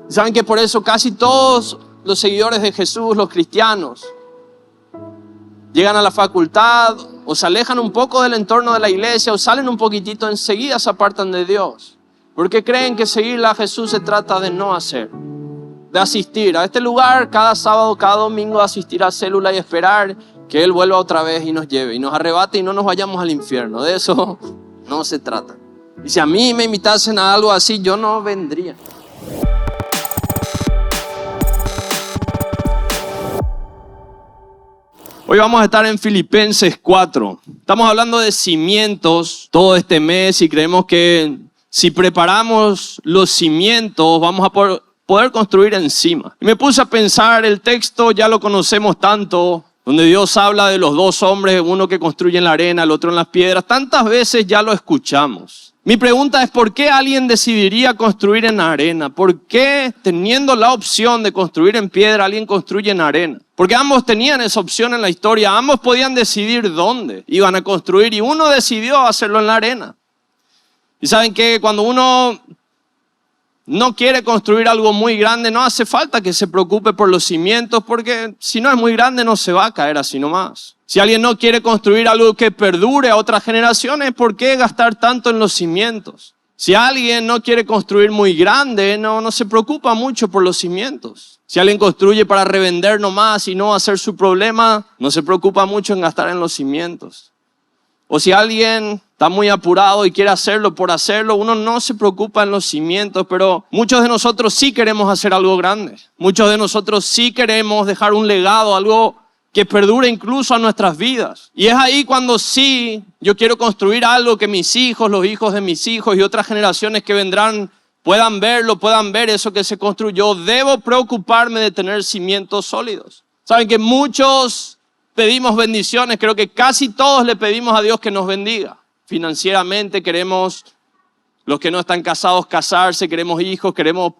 ¿Saben que por eso casi todos los seguidores de Jesús, los cristianos, llegan a la facultad o se alejan un poco del entorno de la iglesia o salen un poquitito, enseguida se apartan de Dios? Porque creen que seguirle a Jesús se trata de no hacer, de asistir a este lugar cada sábado, cada domingo, asistir a célula y esperar que Él vuelva otra vez y nos lleve y nos arrebate y no nos vayamos al infierno. De eso no se trata. Y si a mí me invitasen a algo así, yo no vendría. Hoy vamos a estar en Filipenses 4. Estamos hablando de cimientos todo este mes y creemos que si preparamos los cimientos vamos a poder construir encima. Y me puse a pensar, el texto ya lo conocemos tanto, donde Dios habla de los dos hombres, uno que construye en la arena, el otro en las piedras. Tantas veces ya lo escuchamos. Mi pregunta es, ¿por qué alguien decidiría construir en arena? ¿Por qué, teniendo la opción de construir en piedra, alguien construye en arena? Porque ambos tenían esa opción en la historia. Ambos podían decidir dónde iban a construir y uno decidió hacerlo en la arena. Y saben que cuando uno no quiere construir algo muy grande, no hace falta que se preocupe por los cimientos, porque si no es muy grande no se va a caer así nomás. Si alguien no quiere construir algo que perdure a otras generaciones, ¿por qué gastar tanto en los cimientos? Si alguien no quiere construir muy grande, no se preocupa mucho por los cimientos. Si alguien construye para revender nomás y no hacer su problema, no se preocupa mucho en gastar en los cimientos. O si alguien está muy apurado y quiere hacerlo por hacerlo, uno no se preocupa en los cimientos, pero muchos de nosotros sí queremos hacer algo grande. Muchos de nosotros sí queremos dejar un legado, algo que perdure incluso a nuestras vidas. Y es ahí cuando sí, yo quiero construir algo que mis hijos, los hijos de mis hijos y otras generaciones que vendrán puedan verlo, puedan ver eso que se construyó. Debo preocuparme de tener cimientos sólidos. Saben que muchos pedimos bendiciones, creo que casi todos le pedimos a Dios que nos bendiga. Financieramente queremos, los que no están casados, casarse, queremos hijos, queremos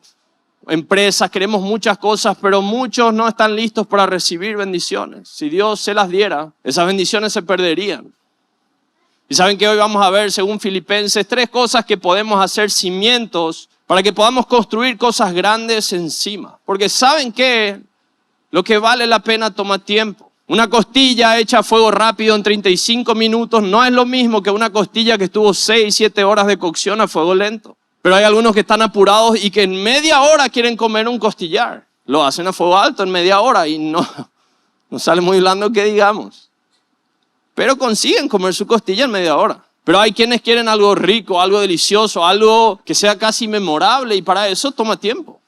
empresas, queremos muchas cosas, pero muchos no están listos para recibir bendiciones. Si Dios se las diera, esas bendiciones se perderían. Y saben que hoy vamos a ver, según Filipenses, 3 cosas que podemos hacer cimientos para que podamos construir cosas grandes encima. Porque saben que lo que vale la pena toma tiempo. Una costilla hecha a fuego rápido en 35 minutos no es lo mismo que una costilla que estuvo 6, 7 horas de cocción a fuego lento. Pero hay algunos que están apurados y que en media hora quieren comer un costillar. Lo hacen a fuego alto en media hora y no sale muy blando que digamos. Pero consiguen comer su costilla en media hora. Pero hay quienes quieren algo rico, algo delicioso, algo que sea casi memorable y para eso toma tiempo.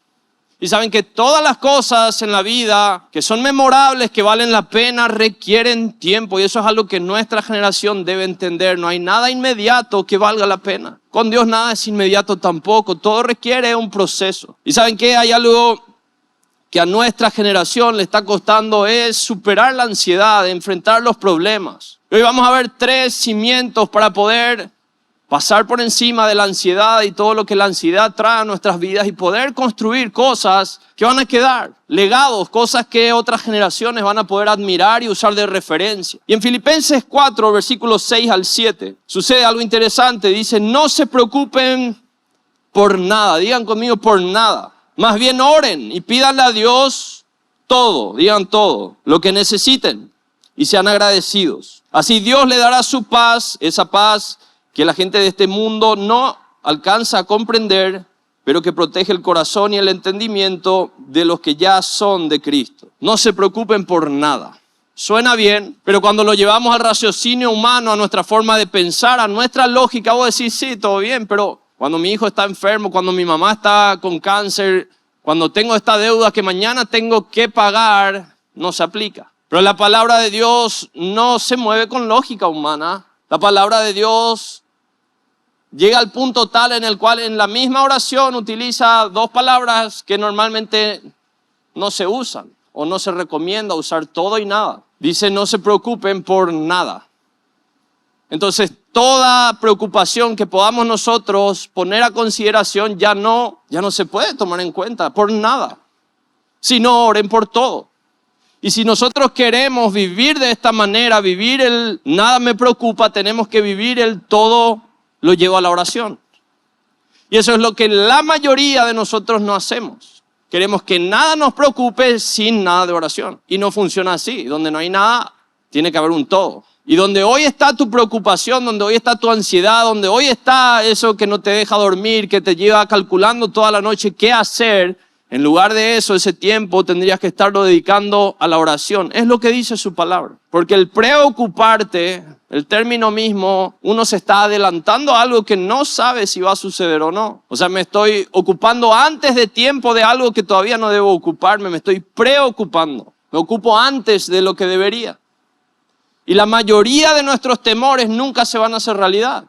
Y saben que todas las cosas en la vida que son memorables, que valen la pena, requieren tiempo. Y eso es algo que nuestra generación debe entender. No hay nada inmediato que valga la pena. Con Dios nada es inmediato tampoco. Todo requiere un proceso. Y saben que hay algo que a nuestra generación le está costando, es superar la ansiedad, enfrentar los problemas. Hoy vamos a ver 3 cimientos para poder pasar por encima de la ansiedad y todo lo que la ansiedad trae a nuestras vidas y poder construir cosas que van a quedar, legados, cosas que otras generaciones van a poder admirar y usar de referencia. Y en Filipenses 4, versículos 6 al 7, sucede algo interesante. Dice, no se preocupen por nada. Digan conmigo, por nada. Más bien oren y pídanle a Dios todo, digan todo, lo que necesiten y sean agradecidos. Así Dios le dará su paz, esa paz que la gente de este mundo no alcanza a comprender, pero que protege el corazón y el entendimiento de los que ya son de Cristo. No se preocupen por nada. Suena bien, pero cuando lo llevamos al raciocinio humano, a nuestra forma de pensar, a nuestra lógica, vos decís, sí, todo bien, pero cuando mi hijo está enfermo, cuando mi mamá está con cáncer, cuando tengo esta deuda que mañana tengo que pagar, no se aplica. Pero la palabra de Dios no se mueve con lógica humana. La palabra de Dios llega al punto tal en el cual en la misma oración utiliza 2 palabras que normalmente no se usan o no se recomienda usar, todo y nada. Dice, no se preocupen por nada. Entonces, toda preocupación que podamos nosotros poner a consideración ya no se puede tomar en cuenta por nada. Sino oren por todo. Y si nosotros queremos vivir de esta manera, vivir el nada me preocupa, tenemos que vivir el todo lo llevo a la oración. Y eso es lo que la mayoría de nosotros no hacemos. Queremos que nada nos preocupe sin nada de oración. Y no funciona así. Donde no hay nada, tiene que haber un todo. Y donde hoy está tu preocupación, donde hoy está tu ansiedad, donde hoy está eso que no te deja dormir, que te lleva calculando toda la noche qué hacer, en lugar de eso, ese tiempo tendrías que estarlo dedicando a la oración. Es lo que dice su palabra. Porque el preocuparte, el término mismo, uno se está adelantando a algo que no sabe si va a suceder o no. O sea, me estoy ocupando antes de tiempo de algo que todavía no debo ocuparme. Me estoy preocupando. Me ocupo antes de lo que debería. Y la mayoría de nuestros temores nunca se van a hacer realidad.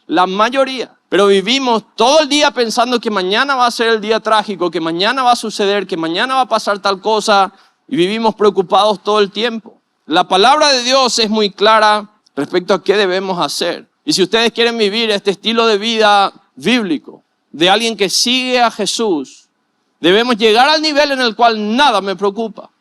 La mayoría. Pero vivimos todo el día pensando que mañana va a ser el día trágico, que mañana va a suceder, que mañana va a pasar tal cosa. Y vivimos preocupados todo el tiempo. La palabra de Dios es muy clara respecto a qué debemos hacer. Y si ustedes quieren vivir este estilo de vida bíblico, de alguien que sigue a Jesús, debemos llegar al nivel en el cual nada me preocupa.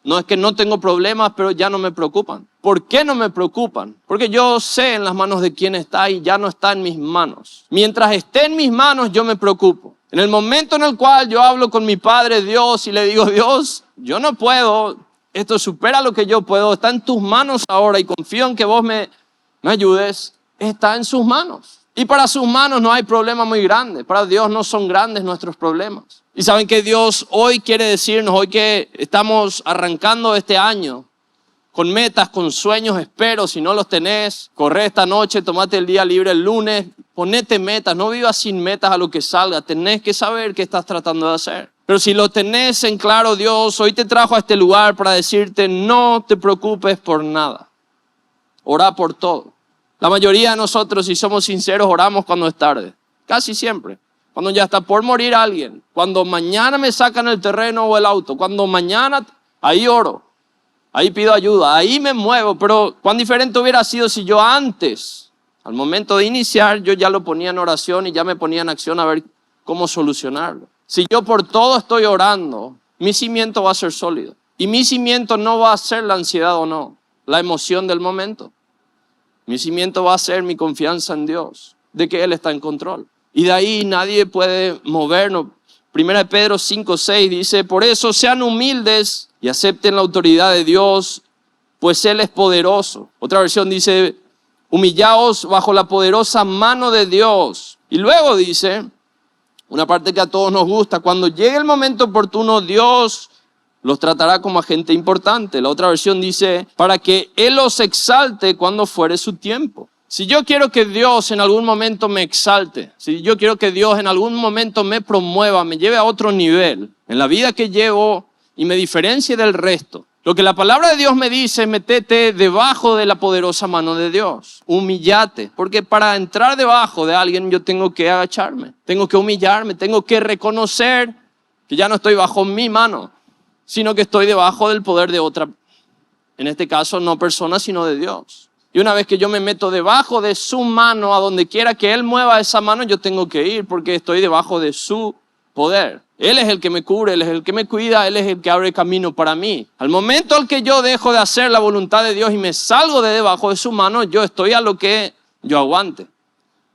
No es que no tengo problemas, pero ya no me preocupan. ¿Por qué no me preocupan? Porque yo sé en las manos de quién está y ya no está en mis manos. Mientras esté en mis manos, yo me preocupo. En el momento en el cual yo hablo con mi Padre Dios y le digo, Dios, yo no puedo, esto supera lo que yo puedo, está en tus manos ahora y confío en que vos me ayudes, está en sus manos. Y para sus manos no hay problema muy grande. Para Dios no son grandes nuestros problemas. Y saben que Dios hoy quiere decirnos, hoy que estamos arrancando este año, con metas, con sueños, espero, si no los tenés, corre esta noche, tomate el día libre el lunes, ponete metas, no vivas sin metas a lo que salga, tenés que saber qué estás tratando de hacer. Pero si lo tenés en claro, Dios hoy te trajo a este lugar para decirte, no te preocupes por nada, orá por todo. La mayoría de nosotros, si somos sinceros, oramos cuando es tarde, casi siempre. Cuando ya está por morir alguien, cuando mañana me sacan el terreno o el auto, cuando mañana, ahí oro, ahí pido ayuda, ahí me muevo. Pero cuán diferente hubiera sido si yo antes, al momento de iniciar, yo ya lo ponía en oración y ya me ponía en acción a ver cómo solucionarlo. Si yo por todo estoy orando, mi cimiento va a ser sólido. Y mi cimiento no va a ser la ansiedad o no, la emoción del momento. Mi cimiento va a ser mi confianza en Dios, de que Él está en control. Y de ahí nadie puede movernos. 1 Pedro 5:6 dice, por eso sean humildes y acepten la autoridad de Dios, pues Él es poderoso. Otra versión dice, humillaos bajo la poderosa mano de Dios. Y luego dice, una parte que a todos nos gusta, cuando llegue el momento oportuno, Dios los tratará como a gente importante. La otra versión dice, para que Él los exalte cuando fuere su tiempo. Si yo quiero que Dios en algún momento me exalte, si yo quiero que Dios en algún momento me promueva, me lleve a otro nivel en la vida que llevo y me diferencie del resto, lo que la palabra de Dios me dice es metete debajo de la poderosa mano de Dios, humillate, porque para entrar debajo de alguien yo tengo que agacharme, tengo que humillarme, tengo que reconocer que ya no estoy bajo mi mano, sino que estoy debajo del poder de otra, en este caso no persona sino de Dios. Y una vez que yo me meto debajo de su mano, a donde quiera que Él mueva esa mano, yo tengo que ir porque estoy debajo de su poder. Él es el que me cubre, Él es el que me cuida, Él es el que abre camino para mí. Al momento en que yo dejo de hacer la voluntad de Dios y me salgo de debajo de su mano, yo estoy a lo que yo aguante.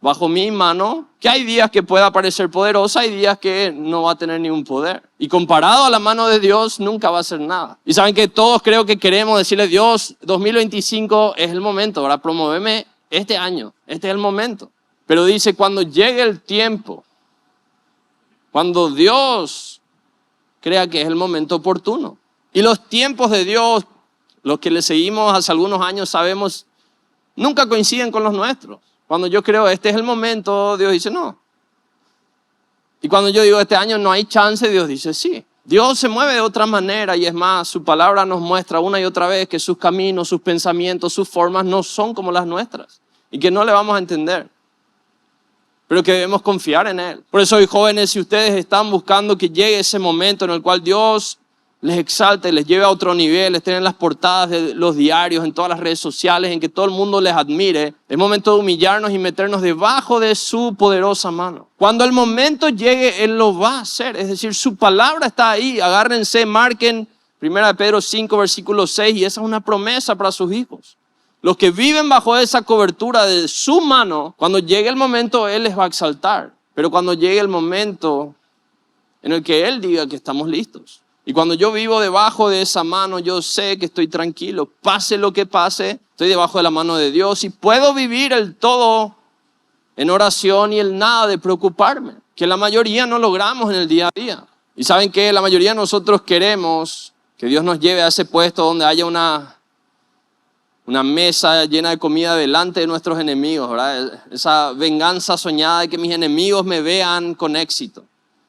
Bajo mi mano, que hay días que pueda parecer poderosa, hay días que no va a tener ningún poder. Y comparado a la mano de Dios, nunca va a ser nada. Y saben que todos creo que queremos decirle, Dios, 2025 es el momento, ahora promoveme este año, este es el momento. Pero dice, cuando llegue el tiempo, cuando Dios crea que es el momento oportuno. Y los tiempos de Dios, los que le seguimos hace algunos años, sabemos, nunca coinciden con los nuestros. Cuando yo creo este es el momento, Dios dice no. Y cuando yo digo este año no hay chance, Dios dice sí. Dios se mueve de otra manera y es más, su palabra nos muestra una y otra vez que sus caminos, sus pensamientos, sus formas no son como las nuestras y que no le vamos a entender, pero que debemos confiar en Él. Por eso hoy jóvenes, si ustedes están buscando que llegue ese momento en el cual Dios les exalte, les lleve a otro nivel, estén en las portadas de los diarios, en todas las redes sociales, en que todo el mundo les admire, es momento de humillarnos y meternos debajo de su poderosa mano. Cuando el momento llegue, Él lo va a hacer, es decir, su palabra está ahí, agárrense, marquen 1 Pedro 5, versículo 6, y esa es una promesa para sus hijos. Los que viven bajo esa cobertura de su mano, cuando llegue el momento, Él les va a exaltar, pero cuando llegue el momento, en el que Él diga que estamos listos. Y cuando yo vivo debajo de esa mano, yo sé que estoy tranquilo. Pase lo que pase, estoy debajo de la mano de Dios y puedo vivir el todo en oración y el nada de preocuparme, que la mayoría no logramos en el día a día. Y saben que la mayoría de nosotros queremos que Dios nos lleve a ese puesto donde haya una mesa llena de comida delante de nuestros enemigos, ¿verdad? Esa venganza soñada de que mis enemigos me vean con éxito.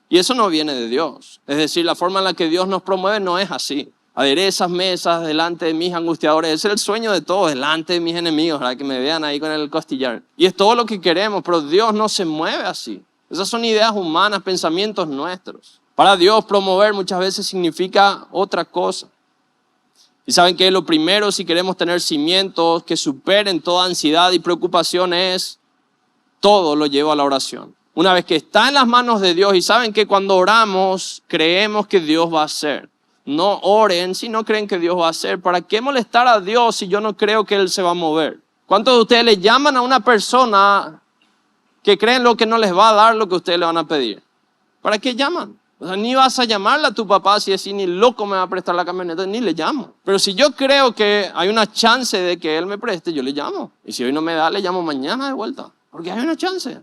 Y eso no viene de Dios. Es decir, la forma en la que Dios nos promueve no es así. Aderezas mesas delante de mis angustiadores. Ese es el sueño de todos, delante de mis enemigos, ¿verdad? Que me vean ahí con el costillar. Y es todo lo que queremos, pero Dios no se mueve así. Esas son ideas humanas, pensamientos nuestros. Para Dios promover muchas veces significa otra cosa. Y saben que lo primero, si queremos tener cimientos que superen toda ansiedad y preocupación, es todo lo llevo a la oración. Una vez que está en las manos de Dios, y saben que cuando oramos creemos que Dios va a hacer. No oren si no creen que Dios va a hacer. ¿Para qué molestar a Dios si yo no creo que Él se va a mover? ¿Cuántos de ustedes le llaman a una persona que creen lo que no les va a dar lo que ustedes le van a pedir? ¿Para qué llaman? O sea, ni vas a llamarle a tu papá si decís ni loco me va a prestar la camioneta, ni le llamo. Pero si yo creo que hay una chance de que Él me preste, yo le llamo. Y si hoy no me da, le llamo mañana de vuelta. Porque hay una chance.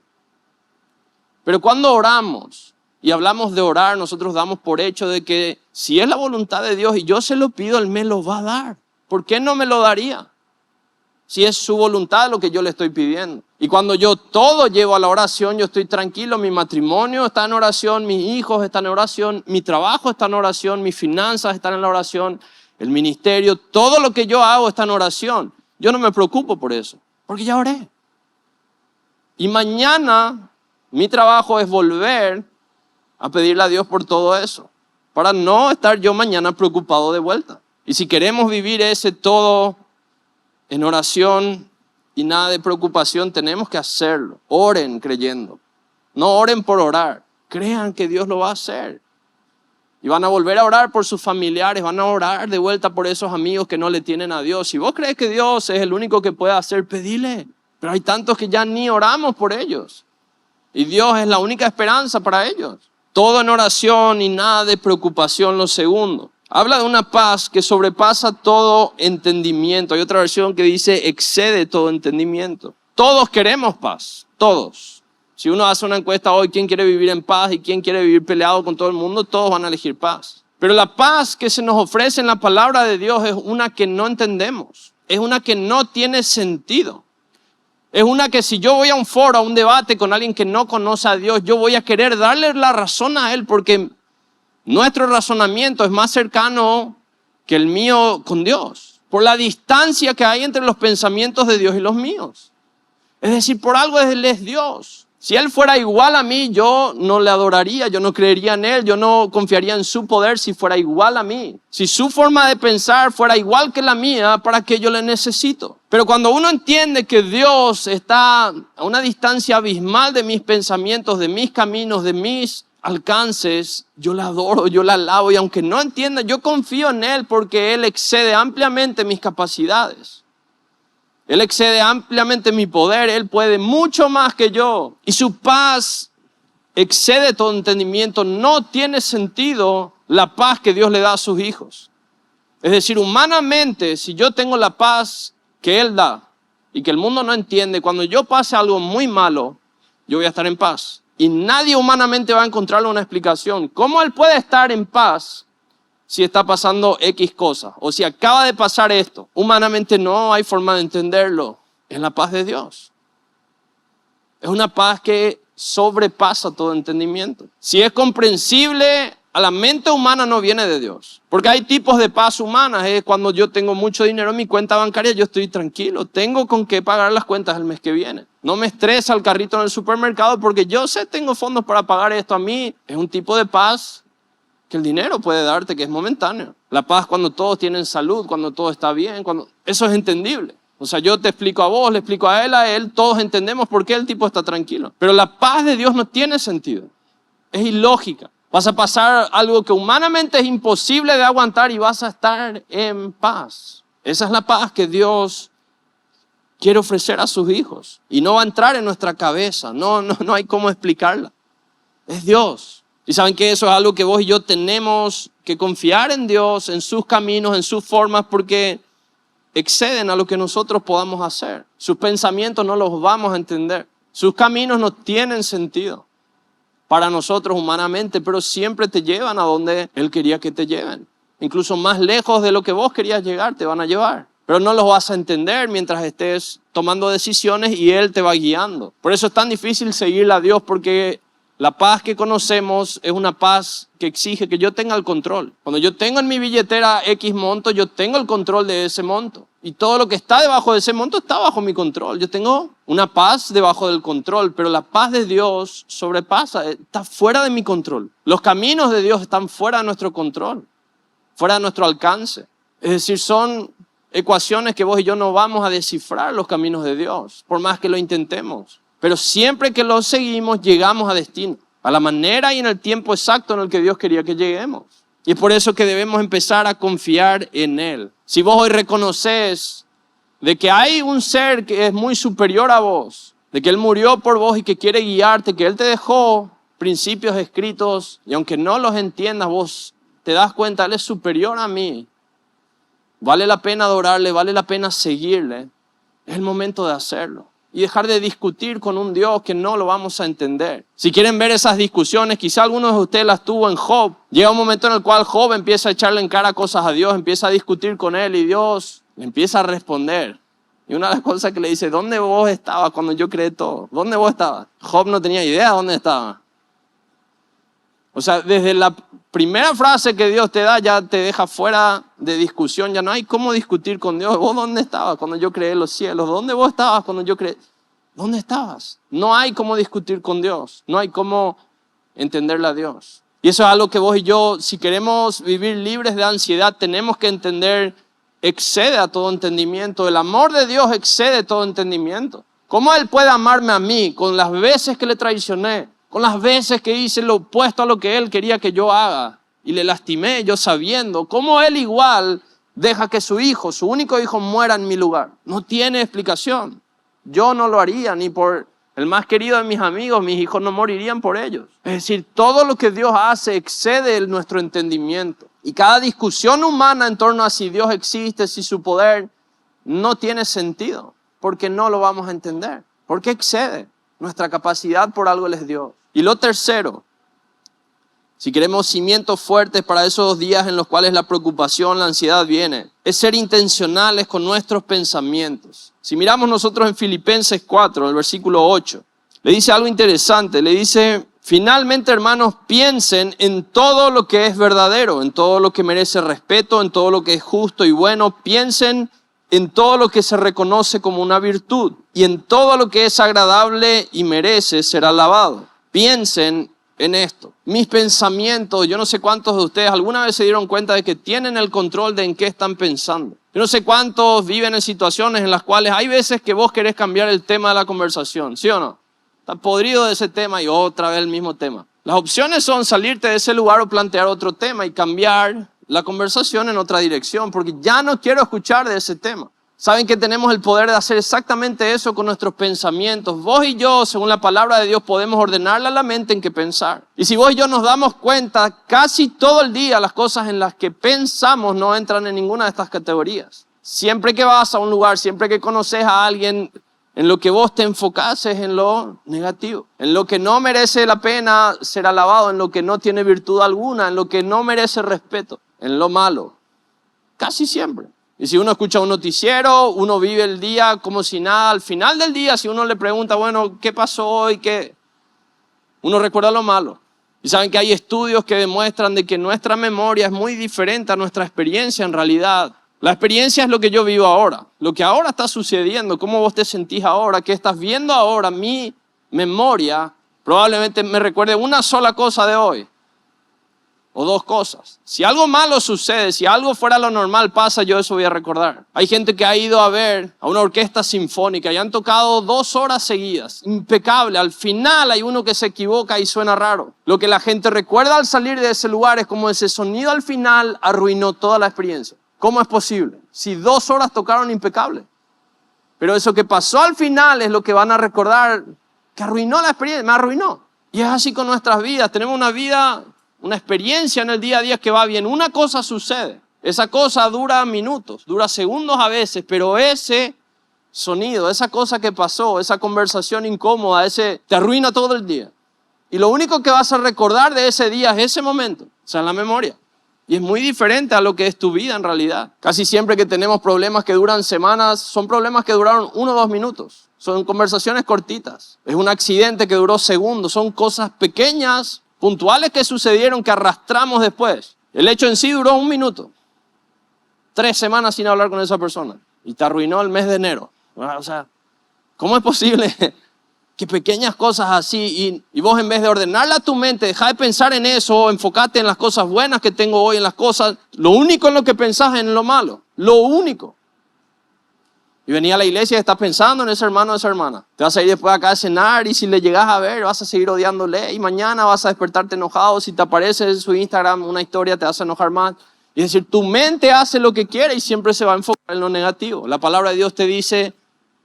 Pero cuando oramos y hablamos de orar, nosotros damos por hecho de que si es la voluntad de Dios y yo se lo pido, Él me lo va a dar. ¿Por qué no me lo daría? Si es su voluntad lo que yo le estoy pidiendo. Y cuando yo todo llevo a la oración, yo estoy tranquilo. Mi matrimonio está en oración, mis hijos están en oración, mi trabajo está en oración, mis finanzas están en la oración, el ministerio, todo lo que yo hago está en oración. Yo no me preocupo por eso, porque ya oré. Y mañana mi trabajo es volver a pedirle a Dios por todo eso, para no estar yo mañana preocupado de vuelta. Y si queremos vivir ese todo en oración y nada de preocupación, tenemos que hacerlo. Oren creyendo. No oren por orar. Crean que Dios lo va a hacer. Y van a volver a orar por sus familiares, van a orar de vuelta por esos amigos que no le tienen a Dios. Si vos crees que Dios es el único que puede hacer, pedile. Pero hay tantos que ya ni oramos por ellos. Y Dios es la única esperanza para ellos. Todo en oración y nada de preocupación. Lo segundo, habla de una paz que sobrepasa todo entendimiento. Hay otra versión que dice excede todo entendimiento. Todos queremos paz, todos. Si uno hace una encuesta hoy, ¿quién quiere vivir en paz y quién quiere vivir peleado con todo el mundo? Todos van a elegir paz. Pero la paz que se nos ofrece en la palabra de Dios es una que no entendemos. Es una que no tiene sentido. Es una que si yo voy a un foro, a un debate con alguien que no conoce a Dios, yo voy a querer darle la razón a Él porque nuestro razonamiento es más cercano que el mío con Dios. Por la distancia que hay entre los pensamientos de Dios y los míos. Es decir, por algo Él es Dios. Si Él fuera igual a mí, yo no le adoraría, yo no creería en Él, yo no confiaría en su poder si fuera igual a mí. Si su forma de pensar fuera igual que la mía, ¿para qué yo le necesito? Pero cuando uno entiende que Dios está a una distancia abismal de mis pensamientos, de mis caminos, de mis alcances, yo la adoro, yo la alabo y aunque no entienda, yo confío en Él porque Él excede ampliamente mis capacidades. Él excede ampliamente mi poder, Él puede mucho más que yo. Y su paz excede todo entendimiento. No tiene sentido la paz que Dios le da a sus hijos. Es decir, humanamente, si yo tengo la paz que Él da y que el mundo no entiende, cuando yo pase algo muy malo, yo voy a estar en paz. Y nadie humanamente va a encontrarle una explicación. ¿Cómo Él puede estar en paz si está pasando X cosa? O si acaba de pasar esto. Humanamente no hay forma de entenderlo. Es la paz de Dios. Es una paz que sobrepasa todo entendimiento. Si es comprensible, a la mente humana no viene de Dios. Porque hay tipos de paz humana. Es cuando yo tengo mucho dinero en mi cuenta bancaria, yo estoy tranquilo. Tengo con qué pagar las cuentas el mes que viene. No me estresa el carrito en el supermercado porque yo sé, tengo fondos para pagar esto. A mí es un tipo de paz que el dinero puede darte, que es momentáneo. La paz cuando todos tienen salud, cuando todo está bien, eso es entendible. O sea, yo te explico a vos, le explico a él, todos entendemos por qué el tipo está tranquilo. Pero la paz de Dios no tiene sentido. Es ilógica. Vas a pasar algo que humanamente es imposible de aguantar y vas a estar en paz. Esa es la paz que Dios quiere ofrecer a sus hijos. Y no va a entrar en nuestra cabeza. No hay cómo explicarla. Es Dios. Y saben que eso es algo que vos y yo tenemos que confiar en Dios, en sus caminos, en sus formas, porque exceden a lo que nosotros podamos hacer. Sus pensamientos no los vamos a entender. Sus caminos no tienen sentido para nosotros humanamente, pero siempre te llevan a donde Él quería que te lleven. Incluso más lejos de lo que vos querías llegar, te van a llevar. Pero no los vas a entender mientras estés tomando decisiones y Él te va guiando. Por eso es tan difícil seguirle a Dios, porque la paz que conocemos es una paz que exige que yo tenga el control. Cuando yo tengo en mi billetera X monto, yo tengo el control de ese monto. Y todo lo que está debajo de ese monto está bajo mi control. Yo tengo una paz debajo del control, pero la paz de Dios sobrepasa, está fuera de mi control. Los caminos de Dios están fuera de nuestro control, fuera de nuestro alcance. Es decir, son ecuaciones que vos y yo no vamos a descifrar los caminos de Dios, por más que lo intentemos. Pero siempre que los seguimos, llegamos a destino, a la manera y en el tiempo exacto en el que Dios quería que lleguemos. Y es por eso que debemos empezar a confiar en Él. Si vos hoy reconoces de que hay un ser que es muy superior a vos, de que Él murió por vos y que quiere guiarte, que Él te dejó principios escritos y aunque no los entiendas, vos te das cuenta, Él es superior a mí. Vale la pena adorarle, vale la pena seguirle. Es el momento de hacerlo. Y dejar de discutir con un Dios que no lo vamos a entender. Si quieren ver esas discusiones, quizá algunos de ustedes las tuvo en Job. Llega un momento en el cual Job empieza a echarle en cara cosas a Dios, empieza a discutir con Él y Dios le empieza a responder. Y una de las cosas que le dice, ¿dónde vos estabas cuando yo creé todo? ¿Dónde vos estabas? Job no tenía idea de dónde estaba. O sea, desde la primera frase que Dios te da ya te deja fuera de discusión. Ya no hay cómo discutir con Dios. ¿Vos dónde estabas cuando yo creé los cielos? ¿Dónde vos estabas cuando yo creé? ¿Dónde estabas? No hay cómo discutir con Dios. No hay cómo entenderle a Dios. Y eso es algo que vos y yo, si queremos vivir libres de ansiedad, tenemos que entender, excede a todo entendimiento. El amor de Dios excede todo entendimiento. ¿Cómo Él puede amarme a mí con las veces que le traicioné? Con las veces que hice lo opuesto a lo que Él quería que yo haga y le lastimé yo sabiendo. ¿Cómo Él igual deja que su hijo, su único hijo, muera en mi lugar? No tiene explicación. Yo no lo haría ni por el más querido de mis amigos. Mis hijos no morirían por ellos. Es decir, todo lo que Dios hace excede nuestro entendimiento. Y cada discusión humana en torno a si Dios existe, si su poder, no tiene sentido. Porque no lo vamos a entender. Porque excede nuestra capacidad, por algo Él es Dios. Y lo tercero, si queremos cimientos fuertes para esos días en los cuales la preocupación, la ansiedad viene, es ser intencionales con nuestros pensamientos. Si miramos nosotros en Filipenses 4, el versículo 8, le dice algo interesante. Le dice, finalmente, hermanos, piensen en todo lo que es verdadero, en todo lo que merece respeto, en todo lo que es justo y bueno. Piensen en todo lo que se reconoce como una virtud y en todo lo que es agradable y merece ser alabado. Piensen en esto. Mis pensamientos, yo no sé cuántos de ustedes alguna vez se dieron cuenta de que tienen el control de en qué están pensando. Yo no sé cuántos viven en situaciones en las cuales hay veces que vos querés cambiar el tema de la conversación, ¿sí o no? Estás podrido de ese tema y otra vez el mismo tema. Las opciones son salirte de ese lugar o plantear otro tema y cambiar la conversación en otra dirección, porque ya no quiero escuchar de ese tema. Saben que tenemos el poder de hacer exactamente eso con nuestros pensamientos. Vos y yo, según la palabra de Dios, podemos ordenarle a la mente en qué pensar. Y si vos y yo nos damos cuenta, casi todo el día las cosas en las que pensamos no entran en ninguna de estas categorías. Siempre que vas a un lugar, siempre que conoces a alguien, en lo que vos te enfocás es en lo negativo, en lo que no merece la pena ser alabado, en lo que no tiene virtud alguna, en lo que no merece respeto, en lo malo. Casi siempre. Y si uno escucha un noticiero, uno vive el día como si nada. Al final del día, si uno le pregunta, bueno, ¿qué pasó hoy? ¿Qué? Uno recuerda lo malo. Y saben que hay estudios que demuestran de que nuestra memoria es muy diferente a nuestra experiencia en realidad. La experiencia es lo que yo vivo ahora, lo que ahora está sucediendo, cómo vos te sentís ahora, qué estás viendo ahora. Mi memoria probablemente me recuerde una sola cosa de hoy. O dos cosas. Si algo malo sucede, si algo fuera lo normal pasa, yo eso voy a recordar. Hay gente que ha ido a ver a una orquesta sinfónica y han tocado 2 horas seguidas. Impecable. Al final hay uno que se equivoca y suena raro. Lo que la gente recuerda al salir de ese lugar es como ese sonido al final arruinó toda la experiencia. ¿Cómo es posible? Si 2 horas tocaron impecable. Pero eso que pasó al final es lo que van a recordar que arruinó la experiencia. Me arruinó. Y es así con nuestras vidas. Tenemos una vida, una experiencia en el día a día que va bien. Una cosa sucede. Esa cosa dura minutos, dura segundos a veces, pero ese sonido, esa cosa que pasó, esa conversación incómoda, te arruina todo el día. Y lo único que vas a recordar de ese día es ese momento, o sea, en la memoria. Y es muy diferente a lo que es tu vida en realidad. Casi siempre que tenemos problemas que duran semanas, son problemas que duraron 1 o 2 minutos. Son conversaciones cortitas. Es un accidente que duró segundos. Son cosas pequeñas, puntuales que sucedieron que arrastramos después. El hecho en sí duró 1 minuto. 3 semanas sin hablar con esa persona. Y te arruinó el mes de enero. O sea, ¿cómo es posible que pequeñas cosas así y vos en vez de ordenarla a tu mente, deja de pensar en eso, enfócate en las cosas buenas que tengo hoy, en las cosas, lo único en lo que pensás es en lo malo, lo único. Y venía a la iglesia y estás pensando en ese hermano o esa hermana. Te vas a ir después acá a cenar y si le llegas a ver vas a seguir odiándole y mañana vas a despertarte enojado. Si te aparece en su Instagram una historia te vas a enojar más. Y es decir, tu mente hace lo que quiere y siempre se va a enfocar en lo negativo. La palabra de Dios te dice,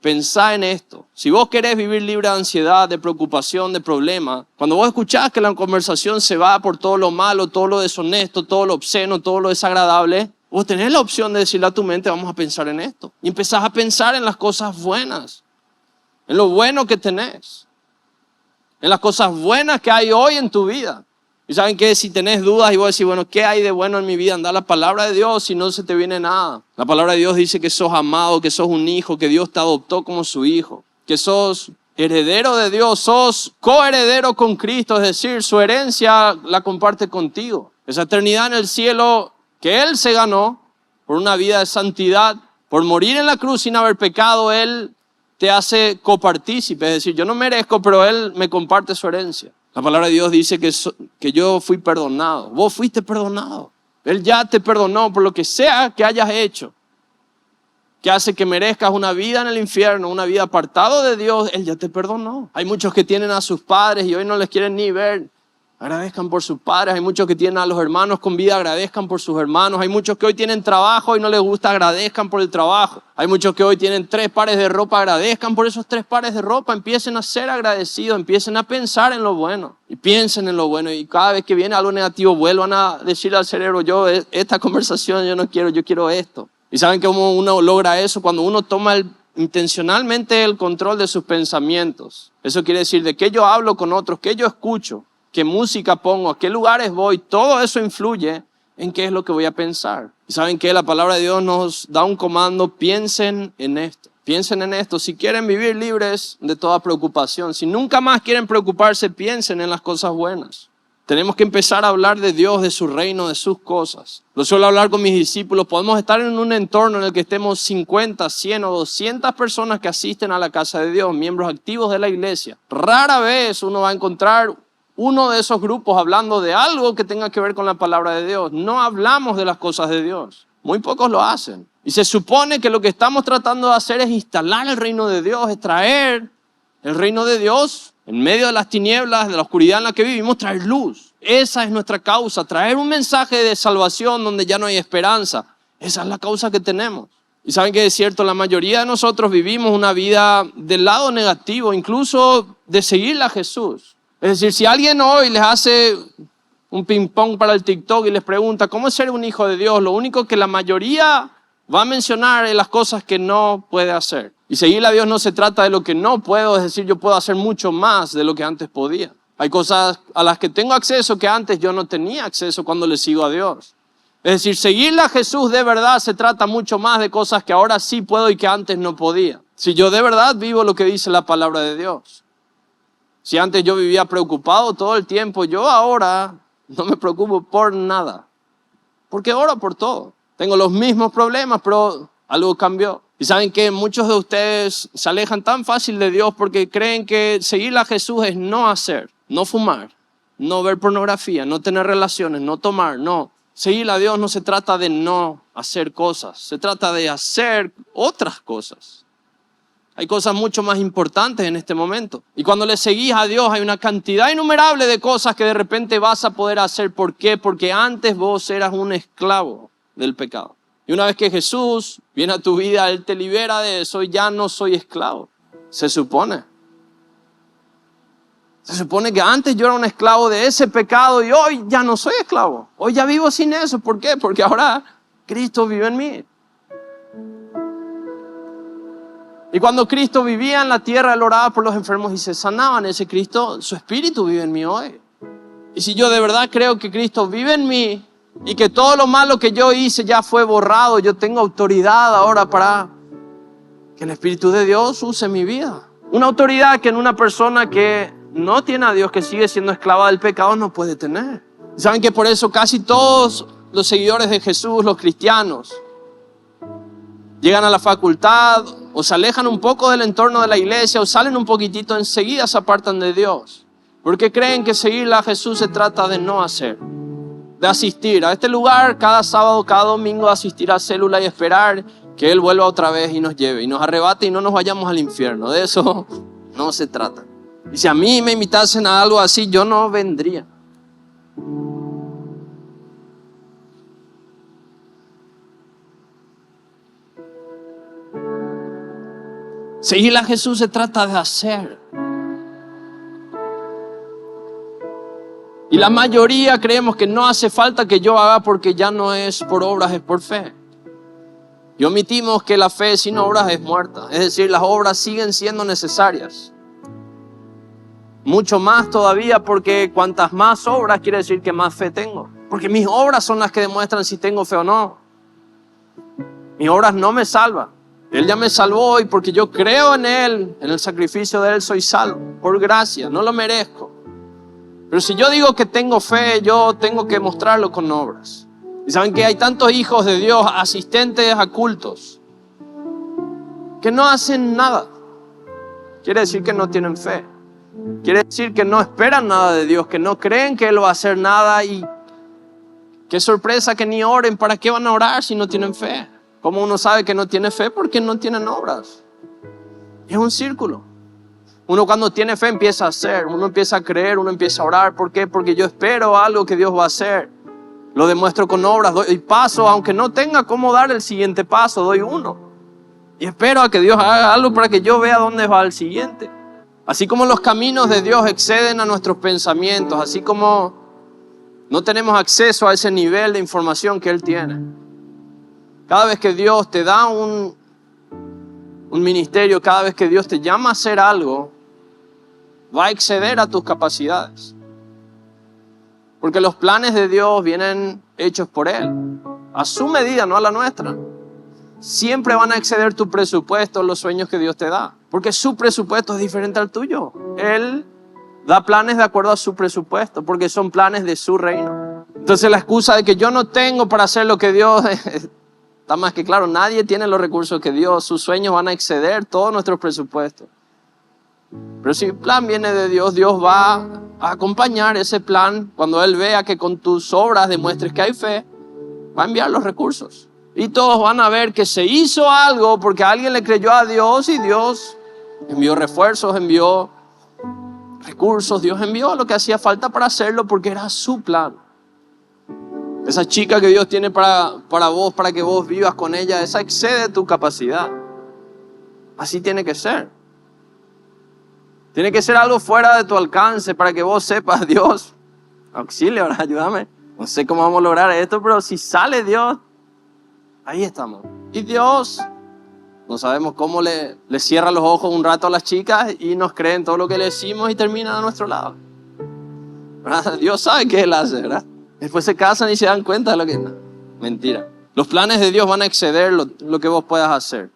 pensá en esto. Si vos querés vivir libre de ansiedad, de preocupación, de problemas, cuando vos escuchás que la conversación se va por todo lo malo, todo lo deshonesto, todo lo obsceno, todo lo desagradable, vos tenés la opción de decirle a tu mente, vamos a pensar en esto. Y empezás a pensar en las cosas buenas, en lo bueno que tenés, en las cosas buenas que hay hoy en tu vida. Y saben que si tenés dudas y vos decís, bueno, ¿qué hay de bueno en mi vida? Anda a la palabra de Dios si no se te viene nada. La palabra de Dios dice que sos amado, que sos un hijo, que Dios te adoptó como su hijo, que sos heredero de Dios, sos coheredero con Cristo, es decir, su herencia la comparte contigo. Esa eternidad en el cielo que Él se ganó por una vida de santidad, por morir en la cruz sin haber pecado, Él te hace copartícipe, es decir, yo no merezco, pero Él me comparte su herencia. La palabra de Dios dice que yo fui perdonado. Vos fuiste perdonado. Él ya te perdonó por lo que sea que hayas hecho, que hace que merezcas una vida en el infierno, una vida apartado de Dios. Él ya te perdonó. Hay muchos que tienen a sus padres y hoy no les quieren ni ver. Agradezcan por sus padres. Hay muchos que tienen a los hermanos con vida, agradezcan por sus hermanos. Hay muchos que hoy tienen trabajo y no les gusta, agradezcan por el trabajo. Hay muchos que hoy tienen 3 pares de ropa, agradezcan por esos 3 pares de ropa. Empiecen a ser agradecidos, empiecen a pensar en lo bueno. Y piensen en lo bueno. Y cada vez que viene algo negativo, vuelvan a decirle al cerebro, esta conversación yo no quiero, yo quiero esto. Y saben cómo uno logra eso cuando uno toma intencionalmente el control de sus pensamientos. Eso quiere decir de qué yo hablo con otros, qué yo escucho, qué música pongo, a qué lugares voy. Todo eso influye en qué es lo que voy a pensar. Y saben que la palabra de Dios nos da un comando, piensen en esto. Piensen en esto. Si quieren vivir libres de toda preocupación, si nunca más quieren preocuparse, piensen en las cosas buenas. Tenemos que empezar a hablar de Dios, de su reino, de sus cosas. Lo suelo hablar con mis discípulos. Podemos estar en un entorno en el que estemos 50, 100 o 200 personas que asisten a la casa de Dios, miembros activos de la iglesia. Rara vez uno va a encontrar uno de esos grupos hablando de algo que tenga que ver con la palabra de Dios. No hablamos de las cosas de Dios. Muy pocos lo hacen. Y se supone que lo que estamos tratando de hacer es instalar el reino de Dios, es traer el reino de Dios en medio de las tinieblas, de la oscuridad en la que vivimos, traer luz. Esa es nuestra causa, traer un mensaje de salvación donde ya no hay esperanza. Esa es la causa que tenemos. Y saben que es cierto, la mayoría de nosotros vivimos una vida del lado negativo, incluso de seguirle a Jesús. Es decir, si alguien hoy les hace un ping pong para el TikTok y les pregunta cómo es ser un hijo de Dios, lo único que la mayoría va a mencionar es las cosas que no puede hacer. Y seguirle a Dios no se trata de lo que no puedo, es decir, yo puedo hacer mucho más de lo que antes podía. Hay cosas a las que tengo acceso que antes yo no tenía acceso cuando le sigo a Dios. Es decir, seguirle a Jesús de verdad se trata mucho más de cosas que ahora sí puedo y que antes no podía. Si yo de verdad vivo lo que dice la palabra de Dios. Si antes yo vivía preocupado todo el tiempo, yo ahora no me preocupo por nada. Porque oro por todo. Tengo los mismos problemas, pero algo cambió. Y saben que muchos de ustedes se alejan tan fácil de Dios porque creen que seguirle a Jesús es no hacer, no fumar, no ver pornografía, no tener relaciones, no tomar, no. Seguirle a Dios no se trata de no hacer cosas, se trata de hacer otras cosas. Hay cosas mucho más importantes en este momento. Y cuando le seguís a Dios hay una cantidad innumerable de cosas que de repente vas a poder hacer. ¿Por qué? Porque antes vos eras un esclavo del pecado. Y una vez que Jesús viene a tu vida, Él te libera de eso y ya no soy esclavo. Se supone. Se supone que antes yo era un esclavo de ese pecado y hoy ya no soy esclavo. Hoy ya vivo sin eso. ¿Por qué? Porque ahora Cristo vive en mí. Y cuando Cristo vivía en la tierra, Él oraba por los enfermos y se sanaban. Ese Cristo, su espíritu vive en mí hoy. Y si yo de verdad creo que Cristo vive en mí y que todo lo malo que yo hice ya fue borrado, yo tengo autoridad ahora para que el Espíritu de Dios use mi vida. Una autoridad que en una persona que no tiene a Dios, que sigue siendo esclava del pecado, no puede tener. ¿Saben que por eso casi todos los seguidores de Jesús, los cristianos, llegan a la facultad o se alejan un poco del entorno de la iglesia o salen un poquitito, enseguida se apartan de Dios? Porque creen que seguirle a Jesús se trata de no hacer, de asistir a este lugar cada sábado, cada domingo, asistir a célula y esperar que Él vuelva otra vez y nos lleve y nos arrebate y no nos vayamos al infierno. De eso no se trata. Y si a mí me invitasen a algo así, yo no vendría. Seguirle a Jesús se trata de hacer. Y la mayoría creemos que no hace falta que yo haga porque ya no es por obras, es por fe. Y omitimos que la fe sin obras es muerta. Es decir, las obras siguen siendo necesarias. Mucho más todavía, porque cuantas más obras quiere decir que más fe tengo. Porque mis obras son las que demuestran si tengo fe o no. Mis obras no me salvan. Él ya me salvó y porque yo creo en Él, en el sacrificio de Él, soy salvo. Por gracia, no lo merezco. Pero si yo digo que tengo fe, yo tengo que mostrarlo con obras. Y saben que hay tantos hijos de Dios, asistentes a cultos, que no hacen nada. Quiere decir que no tienen fe. Quiere decir que no esperan nada de Dios, que no creen que Él va a hacer nada. Y qué sorpresa que ni oren. ¿Para qué van a orar si no tienen fe? ¿Cómo uno sabe que no tiene fe? Porque no tienen obras. Es un círculo. Uno cuando tiene fe empieza a hacer, uno empieza a creer, uno empieza a orar. ¿Por qué? Porque yo espero algo que Dios va a hacer. Lo demuestro con obras, doy paso, aunque no tenga cómo dar el siguiente paso, doy uno. Y espero a que Dios haga algo para que yo vea dónde va el siguiente. Así como los caminos de Dios exceden a nuestros pensamientos, así como no tenemos acceso a ese nivel de información que Él tiene. Cada vez que Dios te da un ministerio, cada vez que Dios te llama a hacer algo, va a exceder a tus capacidades. Porque los planes de Dios vienen hechos por Él, a su medida, no a la nuestra. Siempre van a exceder tu presupuesto, los sueños que Dios te da. Porque su presupuesto es diferente al tuyo. Él da planes de acuerdo a su presupuesto, porque son planes de su reino. Entonces la excusa de que yo no tengo para hacer lo que Dios... Está más que claro, nadie tiene los recursos que Dios. Sus sueños van a exceder todos nuestros presupuestos. Pero si el plan viene de Dios, Dios va a acompañar ese plan. Cuando Él vea que con tus obras demuestres que hay fe, va a enviar los recursos. Y todos van a ver que se hizo algo porque alguien le creyó a Dios y Dios envió refuerzos, envió recursos. Dios envió lo que hacía falta para hacerlo porque era su plan. Esa chica que Dios tiene para vos, para que vos vivas con ella, esa excede tu capacidad. Así tiene que ser. Tiene que ser algo fuera de tu alcance para que vos sepas, Dios, auxilio, ahora ayúdame. No sé cómo vamos a lograr esto, pero si sale Dios, ahí estamos. Y Dios, no sabemos cómo le cierra los ojos un rato a las chicas y nos creen todo lo que le decimos y terminan a nuestro lado. ¿Verdad? Dios sabe qué Él hace, ¿verdad? Después se casan y se dan cuenta de lo que... No, mentira. Los planes de Dios van a exceder lo que vos puedas hacer.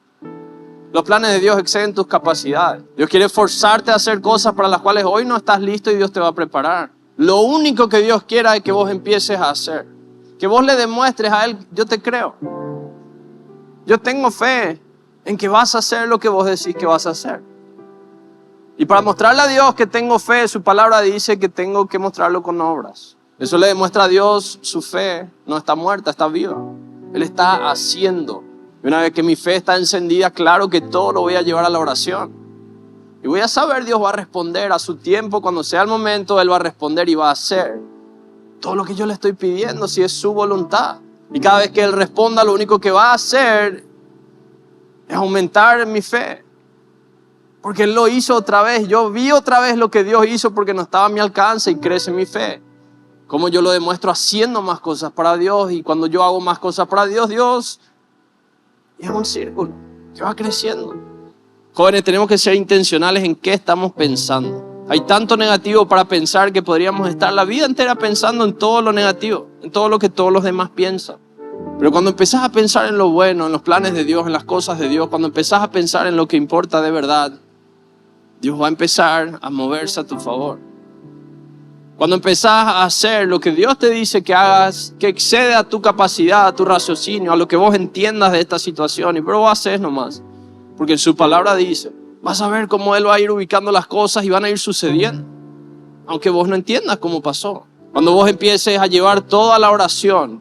Los planes de Dios exceden tus capacidades. Dios quiere forzarte a hacer cosas para las cuales hoy no estás listo y Dios te va a preparar. Lo único que Dios quiere es que vos empieces a hacer. Que vos le demuestres a Él, yo te creo. Yo tengo fe en que vas a hacer lo que vos decís que vas a hacer. Y para mostrarle a Dios que tengo fe, su palabra dice que tengo que mostrarlo con obras. Eso le demuestra a Dios su fe. No está muerta, está viva. Él está haciendo. Y una vez que mi fe está encendida, claro que todo lo voy a llevar a la oración. Y voy a saber, Dios va a responder a su tiempo. Cuando sea el momento, Él va a responder y va a hacer todo lo que yo le estoy pidiendo, si es su voluntad. Y cada vez que Él responda, lo único que va a hacer es aumentar mi fe. Porque Él lo hizo otra vez. Yo vi otra vez lo que Dios hizo porque no estaba a mi alcance y crece mi fe. Como yo lo demuestro haciendo más cosas para Dios, y cuando yo hago más cosas para Dios, Dios es un círculo que va creciendo. Jóvenes, tenemos que ser intencionales en qué estamos pensando. Hay tanto negativo para pensar que podríamos estar la vida entera pensando en todo lo negativo, en todo lo que todos los demás piensan. Pero cuando empezás a pensar en lo bueno, en los planes de Dios, en las cosas de Dios, cuando empezás a pensar en lo que importa de verdad, Dios va a empezar a moverse a tu favor. Cuando empezás a hacer lo que Dios te dice que hagas, que excede a tu capacidad, a tu raciocinio, a lo que vos entiendas de esta situación, pero vos haces nomás. Porque en su palabra dice, vas a ver cómo Él va a ir ubicando las cosas y van a ir sucediendo. Aunque vos no entiendas cómo pasó. Cuando vos empieces a llevar toda la oración,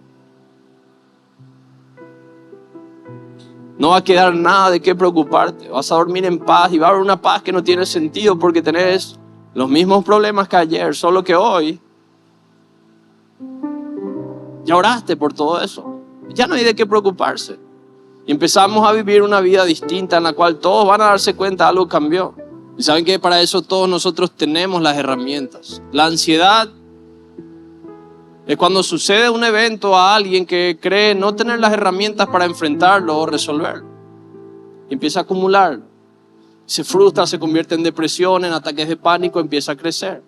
no va a quedar nada de qué preocuparte. Vas a dormir en paz y va a haber una paz que no tiene sentido porque tenés los mismos problemas que ayer, solo que hoy ya oraste por todo eso. Ya no hay de qué preocuparse. Y empezamos a vivir una vida distinta en la cual todos van a darse cuenta algo cambió. Y saben que para eso todos nosotros tenemos las herramientas. La ansiedad es cuando sucede un evento a alguien que cree no tener las herramientas para enfrentarlo o resolverlo. Y empieza a acumular. Se frustra, se convierte en depresión, en ataques de pánico, empieza a crecer.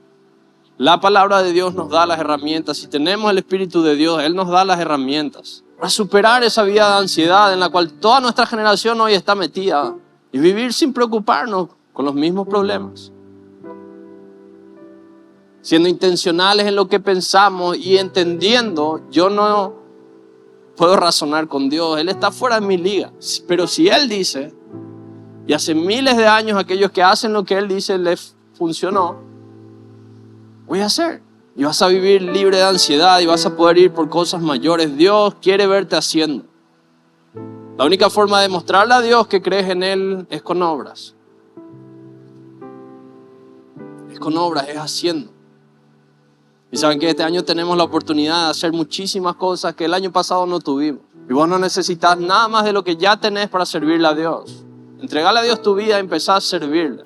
La palabra de Dios nos da las herramientas. Si tenemos el Espíritu de Dios, Él nos da las herramientas para superar esa vida de ansiedad en la cual toda nuestra generación hoy está metida y vivir sin preocuparnos con los mismos problemas. Siendo intencionales en lo que pensamos y entendiendo, yo no puedo razonar con Dios. Él está fuera de mi liga. Pero si Él dice, y hace miles de años aquellos que hacen lo que Él dice les funcionó, voy a hacer. Y vas a vivir libre de ansiedad y vas a poder ir por cosas mayores. Dios quiere verte haciendo. La única forma de mostrarle a Dios que crees en Él es con obras. Es con obras, es haciendo. Y saben que este año tenemos la oportunidad de hacer muchísimas cosas que el año pasado no tuvimos. Y vos no necesitas nada más de lo que ya tenés para servirle a Dios. Entregale a Dios tu vida y empezar a servirle.